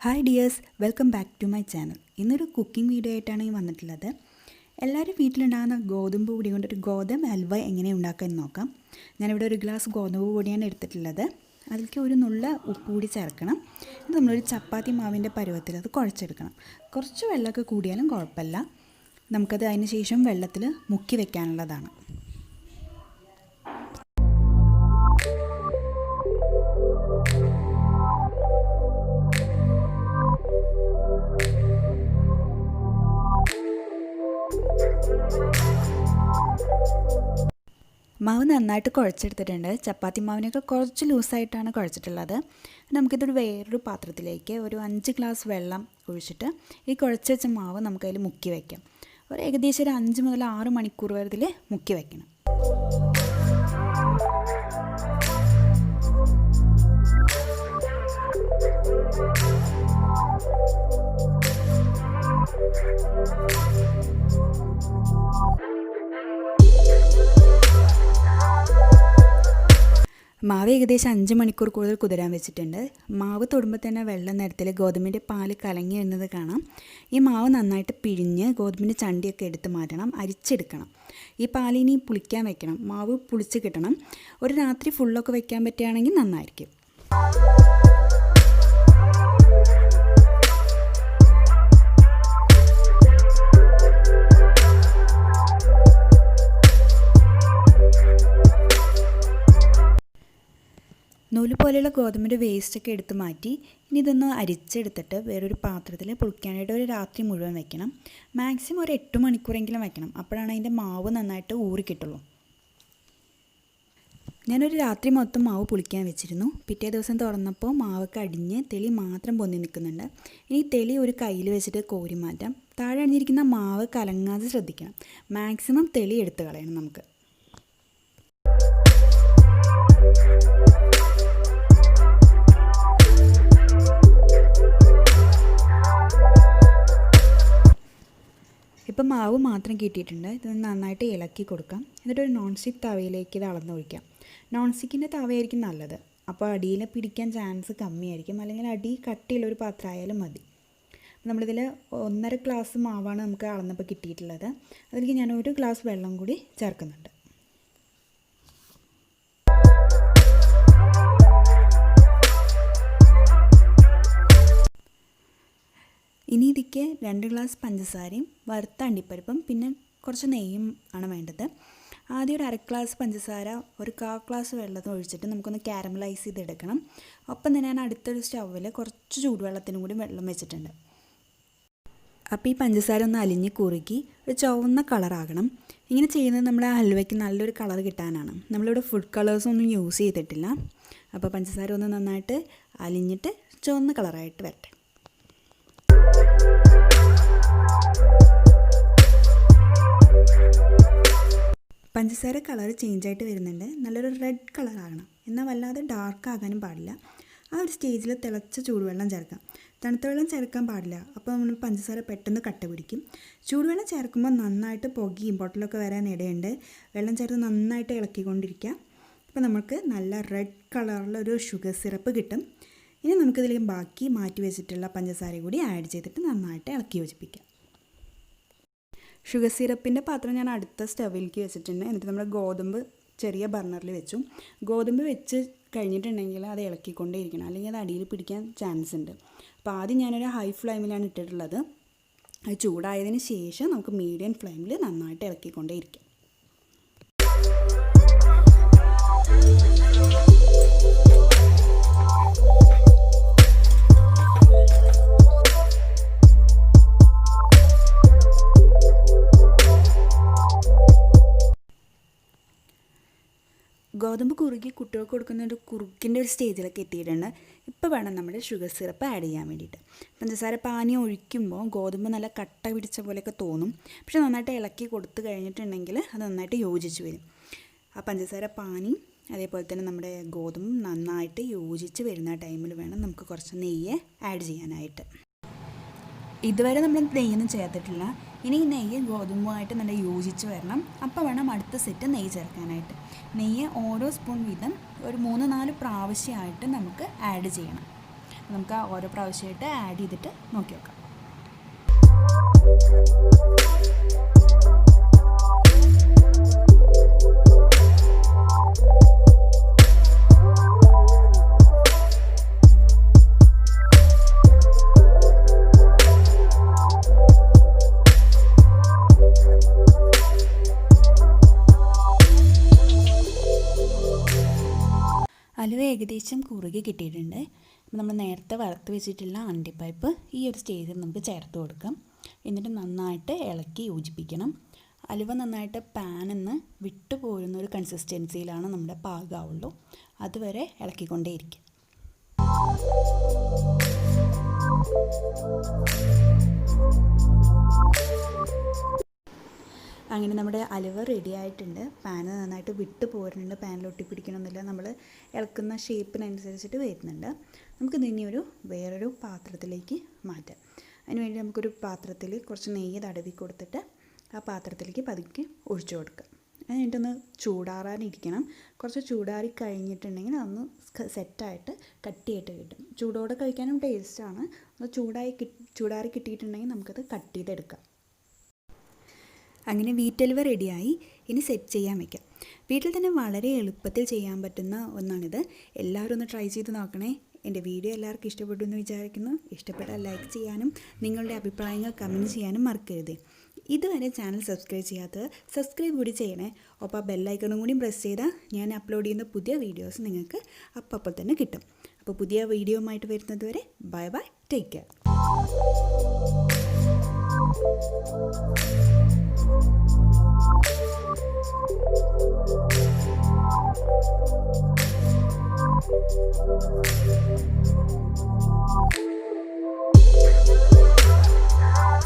Hi dears, welcome back to my channel. ഇന്നൊരു cooking video ആയിട്ടാണ് ഈ വന്നിട്ടുള്ളത്. എല്ലാവരും വീട്ടിലുണ്ടാകുന്ന ഗോതമ്പ് പൊടി കൊണ്ടൊരു ഗോതമ്പ് ഹൽവ എങ്ങനെ ഉണ്ടാക്കാമെന്ന് നോക്കാം. ഞാനിവിടെ ഒരു ഗ്ലാസ് ഗോതമ്പ് പൊടിയാണ് എടുത്തിട്ടുള്ളത്. അതിലേക്ക് ഒരു നുള്ള ഉപ്പ് കൂടി ചേർക്കണം. ഇത് നമ്മളൊരു ചപ്പാത്തി മാവിൻ്റെ പരുവത്തിൽ അത് കുഴച്ചെടുക്കണം. കുറച്ച് വെള്ളമൊക്കെ കൂടിയാലും കുഴപ്പമില്ല. നമുക്കത് അതിന് ശേഷം വെള്ളത്തിൽ മുക്കി വെക്കാനുള്ളതാണ്. മാവ് നന്നായിട്ട് കുഴച്ചെടുത്തിട്ടുണ്ട്. ചപ്പാത്തി മാവിനൊക്കെ കുറച്ച് ലൂസായിട്ടാണ് കുഴച്ചിട്ടുള്ളത്. നമുക്കിതൊരു വേറൊരു പാത്രത്തിലേക്ക് ഒരു 5 ഗ്ലാസ് വെള്ളം ഒഴിച്ചിട്ട് ഈ കുഴച്ച് വെച്ച മാവ് നമുക്കതിൽ മുക്കി വയ്ക്കാം. ഒരു ഏകദേശം ഒരു 5 മുതൽ 6 മണിക്കൂർ വരെ ഇതിൽ മുക്കി വയ്ക്കണം. മാവ് ഏകദേശം 5 മണിക്കൂർ കൂടുതൽ കുതിരാൻ വെച്ചിട്ടുണ്ട്. മാവ് തൊടുമ്പോൾ തന്നെ വെള്ള നിറത്തിൽ ഗോതമ്പിൻ്റെ പാല് കലങ്ങി വരുന്നത് കാണാം. ഈ മാവ് നന്നായിട്ട് പിഴിഞ്ഞ് ഗോതമ്പിൻ്റെ ചണ്ടിയൊക്കെ എടുത്ത് മാറ്റണം, അരിച്ചെടുക്കണം. ഈ പാലിനി പുളിക്കാൻ വെക്കണം. മാവ് പുളിച്ച് കിട്ടണം. ഒരു രാത്രി ഫുള്ളൊക്കെ വെക്കാൻ പറ്റുകയാണെങ്കിൽ നന്നായിരിക്കും. നൂല് പോലെയുള്ള ഗോതമ്പിൻ്റെ വേസ്റ്റൊക്കെ എടുത്ത് മാറ്റി ഇനി ഇതൊന്ന് അരിച്ചെടുത്തിട്ട് വേറൊരു പാത്രത്തിൽ പുളിക്കാനായിട്ട് ഒരു രാത്രി മുഴുവൻ വെക്കണം. മാക്സിമം ഒരു 8 മണിക്കൂറെങ്കിലും വെക്കണം. അപ്പോഴാണ് അതിൻ്റെ മാവ് നന്നായിട്ട് ഊറി കിട്ടുള്ളൂ. ഞാനൊരു രാത്രി മൊത്തം മാവ് പുളിക്കാൻ വെച്ചിരുന്നു. പിറ്റേ ദിവസം തുറന്നപ്പോൾ മാവൊക്കെ അടിഞ്ഞ് തെളി മാത്രം പൊന്തി നിൽക്കുന്നുണ്ട്. ഇനി തെളി ഒരു കയ്യിൽ വെച്ചിട്ട് കോരി മാറ്റാം. താഴെ അടിഞ്ഞിരിക്കുന്ന മാവ് കലങ്ങാതെ ശ്രദ്ധിക്കണം. മാക്സിമം തെളി എടുത്ത് കളയണം നമുക്ക്. ഇപ്പം മാവ് മാത്രം കിട്ടിയിട്ടുണ്ട്. ഇത് നന്നായിട്ട് ഇളക്കി കൊടുക്കാം. എന്നിട്ടൊരു നോൺ സ്റ്റിക്ക് തവയിലേക്ക് ഇത് അളന്നൊഴിക്കാം. നോൺ സ്റ്റിക്കിൻ്റെ തവയായിരിക്കും നല്ലത്. അപ്പോൾ അടിയിൽ പിടിക്കാൻ ചാൻസ് കമ്മിയായിരിക്കും. അല്ലെങ്കിൽ അടി കട്ടിയുള്ളൊരു പാത്രമായാലും മതി. നമ്മളിതിൽ 1.5 ഗ്ലാസ് മാവാണ് നമുക്ക് അളന്നപ്പോൾ കിട്ടിയിട്ടുള്ളത്. അതിലേക്ക് ഞാൻ 1 ഗ്ലാസ് വെള്ളം കൂടി ചേർക്കുന്നുണ്ട്. ഇനി ഇതിക്ക് 2 ഗ്ലാസ് പഞ്ചസാരയും വറുത്ത അണ്ടിപ്പരിപ്പും പിന്നെ കുറച്ച് നെയ്യും ആണ് വേണ്ടത്. ആദ്യം ഒരു 1/2 ഗ്ലാസ് പഞ്ചസാര ഒരു 1/4 ഗ്ലാസ് വെള്ളത്തിൽ ഒഴിച്ചിട്ട് നമുക്കൊന്ന് കാരമലൈസ് ചെയ്തെടുക്കണം. ഒപ്പം തന്നെ ഞാൻ അടുത്തൊരു സ്റ്റൗവിൽ കുറച്ച് ചൂടുവെള്ളത്തിനും കൂടി വെള്ളം വെച്ചിട്ടുണ്ട്. അപ്പോൾ ഈ പഞ്ചസാര ഒന്ന് അലിഞ്ഞ് കുറുക്കി ഒരു ചുവന്ന കളറാകണം. ഇങ്ങനെ ചെയ്യുന്നത് നമ്മുടെ ഹൽവയ്ക്ക് നല്ലൊരു കളർ കിട്ടാനാണ്. നമ്മളിവിടെ ഫുഡ് കളേഴ്സൊന്നും യൂസ് ചെയ്തിട്ടില്ല. അപ്പോൾ പഞ്ചസാര ഒന്ന് നന്നായിട്ട് അലിഞ്ഞിട്ട് ചുവന്ന കളറായിട്ട് വരട്ടെ. പഞ്ചസാര കളർ ചേഞ്ചായിട്ട് വരുന്നുണ്ട്. നല്ലൊരു റെഡ് കളറാകണം. എന്നാൽ വല്ലാതെ ഡാർക്ക് ആകാനും പാടില്ല. ആ ഒരു സ്റ്റേജിൽ തിളച്ച ചൂടുവെള്ളം ചേർക്കാം. തണുത്ത വെള്ളം ചേർക്കാൻ പാടില്ല. അപ്പോൾ നമ്മൾ പഞ്ചസാര പെട്ടെന്ന് കട്ട പിടിക്കും. ചൂടുവെള്ളം ചേർക്കുമ്പോൾ നന്നായിട്ട് പുകയും ബോട്ടിലൊക്കെ വരാൻ ഇടയുണ്ട്. വെള്ളം ചേർത്ത് നന്നായിട്ട് ഇളക്കിക്കൊണ്ടിരിക്കുക. അപ്പോൾ നമുക്ക് നല്ല റെഡ് കളറിലൊരു ഷുഗർ സിറപ്പ് കിട്ടും. ഇനി നമുക്കിതിലേക്ക് ബാക്കി മാറ്റി വെച്ചിട്ടുള്ള പഞ്ചസാര കൂടി ആഡ് ചെയ്തിട്ട് നന്നായിട്ട് ഇളക്കി യോജിപ്പിക്കാം. ഷുഗർ സിറപ്പിൻ്റെ പാത്രം ഞാൻ അടുത്ത സ്റ്റവിലേക്ക് വെച്ചിട്ടുണ്ട്. എന്നിട്ട് നമ്മുടെ ഗോതമ്പ് ചെറിയ ബർണറിൽ വെച്ചു. ഗോതമ്പ് വെച്ച് കഴിഞ്ഞിട്ടുണ്ടെങ്കിൽ അത് ഇളക്കിക്കൊണ്ടേ ഇരിക്കണം. അല്ലെങ്കിൽ അത് അടിയിൽ പിടിക്കാൻ ചാൻസ് ഉണ്ട്. അപ്പോൾ ആദ്യം ഞാനൊരു ഹൈ ഫ്ലെയിമിലാണ് ഇട്ടിട്ടുള്ളത്. അത് ചൂടായതിന് ശേഷം നമുക്ക് മീഡിയം ഫ്ലെയിമിൽ നന്നായിട്ട് ഇളക്കിക്കൊണ്ടേ ഇരിക്കാം. ഗോതമ്പ് കുറുകി കുട്ടികൾക്ക് കൊടുക്കുന്ന ഒരു കുറുക്കിൻ്റെ ഒരു സ്റ്റേജിലൊക്കെ എത്തിയിട്ടുണ്ട്. ഇപ്പോൾ വേണം നമ്മുടെ ഷുഗർ സിറപ്പ് ആഡ് ചെയ്യാൻ വേണ്ടിയിട്ട്. പഞ്ചസാര പാനി ഒഴിക്കുമ്പോൾ ഗോതമ്പ് നല്ല കട്ട പിടിച്ച പോലെയൊക്കെ തോന്നും. പക്ഷെ നന്നായിട്ട് ഇളക്കി കൊടുത്തു കഴിഞ്ഞിട്ടുണ്ടെങ്കിൽ അത് നന്നായിട്ട് യോജിച്ച് വരും. ആ പഞ്ചസാര പാനി അതേപോലെ തന്നെ നമ്മുടെ ഗോതമ്പ് നന്നായിട്ട് യോജിച്ച് വരുന്ന ടൈമിൽ വേണം നമുക്ക് കുറച്ച് നെയ്യ് ആഡ് ചെയ്യാനായിട്ട്. ഇതുവരെ നമ്മൾ നെയ്യൊന്നും ചേർത്തിട്ടില്ല. ഇനി ഈ നെയ്യ് ഗോതമ്പുമായിട്ട് നല്ല യോജിച്ച് വരണം. അപ്പോൾ വേണം അടുത്ത സെറ്റ് നെയ്യ് ചേർക്കാനായിട്ട്. നെയ്യ് ഓരോ സ്പൂൺ വീതം ഒരു 3-4 പ്രാവശ്യമായിട്ട് നമുക്ക് ആഡ് ചെയ്യണം. നമുക്ക് ഓരോ പ്രാവശ്യമായിട്ട് ആഡ് ചെയ്തിട്ട് നോക്കി നോക്കാം. ഹലുവ ഏകദേശം കുറുകി കിട്ടിയിട്ടുണ്ട്. അപ്പോൾ നമ്മൾ നേരത്തെ വറുത്ത് വെച്ചിട്ടുള്ള അണ്ടിപ്പരിപ്പ് ഈ ഒരു സ്റ്റേജിൽ നമുക്ക് ചേർത്ത് കൊടുക്കാം. എന്നിട്ട് നന്നായിട്ട് ഇളക്കി യോജിപ്പിക്കണം. ഹലുവ നന്നായിട്ട് പാനിൽ നിന്ന് വിട്ടു പോരുന്ന ഒരു കൺസിസ്റ്റൻസിയിലാണ് നമ്മുടെ പാകമാവുള്ളൂ. അതുവരെ ഇളക്കിക്കൊണ്ടേയിരിക്കും. അങ്ങനെ നമ്മുടെ ഹലുവ റെഡി ആയിട്ടുണ്ട്. പാന് നന്നായിട്ട് വിട്ട് പോരുന്നുണ്ട്, പാനിൽ ഒട്ടിപ്പിടിക്കണമെന്നില്ല, നമ്മൾ ഇളക്കുന്ന ഷേപ്പിനനുസരിച്ചിട്ട് വരുന്നുണ്ട്. നമുക്കിത് ഇനി വേറൊരു പാത്രത്തിലേക്ക് മാറ്റാം. അതിനുവേണ്ടി നമുക്കൊരു പാത്രത്തിൽ കുറച്ച് നെയ്യ് തടവി കൊടുത്തിട്ട് ആ പാത്രത്തിലേക്ക് പതുക്കെ ഒഴിച്ചു കൊടുക്കാം. അതിനായിട്ടൊന്ന് ചൂടാറാനിരിക്കണം. കുറച്ച് ചൂടാറി കഴിഞ്ഞിട്ടുണ്ടെങ്കിൽ അതൊന്ന് സെറ്റായിട്ട് കട്ടിയായിട്ട് കിട്ടും. ചൂടോടെ കഴിക്കാനും ടേസ്റ്റാണ്. അത് ചൂടാറി കിട്ടിയിട്ടുണ്ടെങ്കിൽ നമുക്കത് കട്ട് ചെയ്തെടുക്കാം. അങ്ങനെ വീറ്റ് ഹലുവ റെഡിയായി. ഇനി സെറ്റ് ചെയ്യാൻ വയ്ക്കാം. വീട്ടിൽ തന്നെ വളരെ എളുപ്പത്തിൽ ചെയ്യാൻ പറ്റുന്ന ഒന്നാണിത്. എല്ലാവരും ഒന്ന് ട്രൈ ചെയ്ത് നോക്കണേ. എൻ്റെ വീഡിയോ എല്ലാവർക്കും ഇഷ്ടപ്പെട്ടു എന്ന് വിചാരിക്കുന്നു. ഇഷ്ടപ്പെട്ടാൽ ലൈക്ക് ചെയ്യാനും നിങ്ങളുടെ അഭിപ്രായങ്ങൾ കമൻറ്റ് ചെയ്യാനും മറക്കരുത്. ഇതുവരെ ചാനൽ സബ്സ്ക്രൈബ് ചെയ്യാത്തത് സബ്സ്ക്രൈബ് കൂടി ചെയ്യണേ. ഒപ്പം ആ ബെല്ലൈക്കണും കൂടി പ്രസ് ചെയ്താൽ ഞാൻ അപ്ലോഡ് ചെയ്യുന്ന പുതിയ വീഡിയോസ് നിങ്ങൾക്ക് അപ്പോൾ തന്നെ കിട്ടും. അപ്പോൾ പുതിയ വീഡിയോയുമായിട്ട് വരുന്നത് വരെ bye bye, take care. Thank you.